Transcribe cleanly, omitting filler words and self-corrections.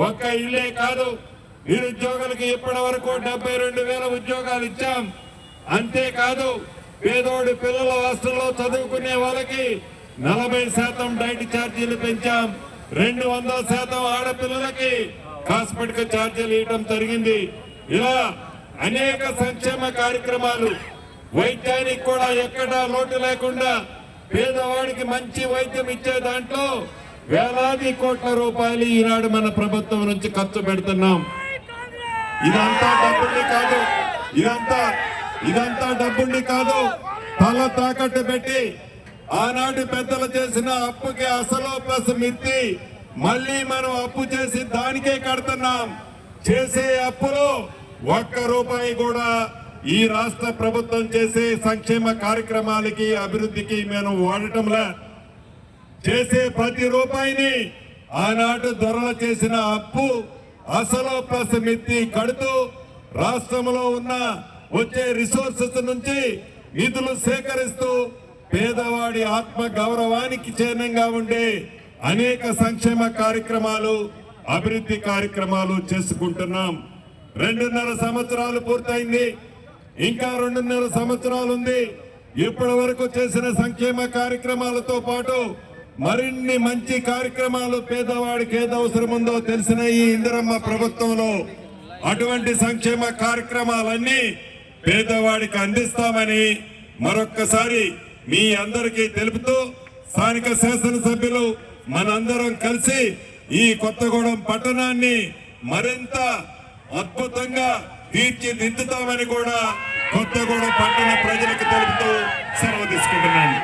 ఒక్క ఇల్లే కాదు, నిరుద్యోగులకు ఇప్పటి వరకు 72,000 ఉద్యోగాలు ఇచ్చాం. అంతేకాదు పేదోడి పిల్లల హాస్టల్లో చదువుకునే వాళ్ళకి 40% డైట్ ఛార్జీలు పెంచాం. 200% ఆడపిల్లలకి కాస్మెటిక్ ఛార్జీలు ఇవ్వడం జరిగింది. ఇలా అనేక సంక్షేమ కార్యక్రమాలు, వైద్యానికి కూడా ఎక్కడా లోటు లేకుండా పేదవాడికి మంచి వైద్యం ఇచ్చే దాంట్లో వేలాది కోట్ల రూపాయలు ఈనాడు మన ప్రభుత్వం నుంచి ఖర్చు పెడుతున్నాం. ఇదంతా డబ్బుండి కాదు, ఇదంతా డబ్బుండి కాదు, తల తాకట్టు పెట్టి ఆనాడు పెద్దలు చేసిన అప్పుకి అసలు ప్లస్ మిత్తి మళ్ళీ మనం అప్పు చేసి దానికే కడుతున్నాం. చేసే అప్పులో ఒక్క రూపాయి కూడా ఈ రాష్ట్ర ప్రభుత్వం చేసే సంక్షేమ కార్యక్రమాలకి అభివృద్ధికి మేము వాడటంలా. చేసే ప్రతి రూపాయిని ఆనాడు దొరలు చేసిన అప్పు అసలు ప్లస్ మిత్తి కడుతూ రాష్ట్రంలో ఉన్న వచ్చే రిసోర్సెస్ నుంచి నిధులు సేకరిస్తూ పేదవాడి ఆత్మ గౌరవానికి చిహ్నంగా ఉండే అనేక సంక్షేమ కార్యక్రమాలు, అభివృద్ధి కార్యక్రమాలు చేసుకుంటున్నాం. 2.5 సంవత్సరాలు పూర్తయింది, ఇంకా 2.5 సంవత్సరాలు ఉంది. ఇప్పటి వరకు చేసిన సంక్షేమ కార్యక్రమాలతో పాటు మరిన్ని మంచి కార్యక్రమాలు పేదవాడికి ఏది అవసరం ఉందో తెలిసిన ఈ ఇందిరమ్మ ప్రభుత్వంలో అటువంటి సంక్షేమ కార్యక్రమాలన్నీ పేదవాడికి అందిస్తామని మరొక్కసారి మీ అందరికీ తెలుపుతూ, స్థానిక శాసనసభ్యులు మనందరం కలిసి ఈ కొత్తగూడెం పట్టణాన్ని మరింత అద్భుతంగా తీర్చిదిద్దుతామని కూడా కొత్తగూడెం పట్టణ ప్రజలకు తెలుపుతూ సెలవు తీసుకుంటున్నాను.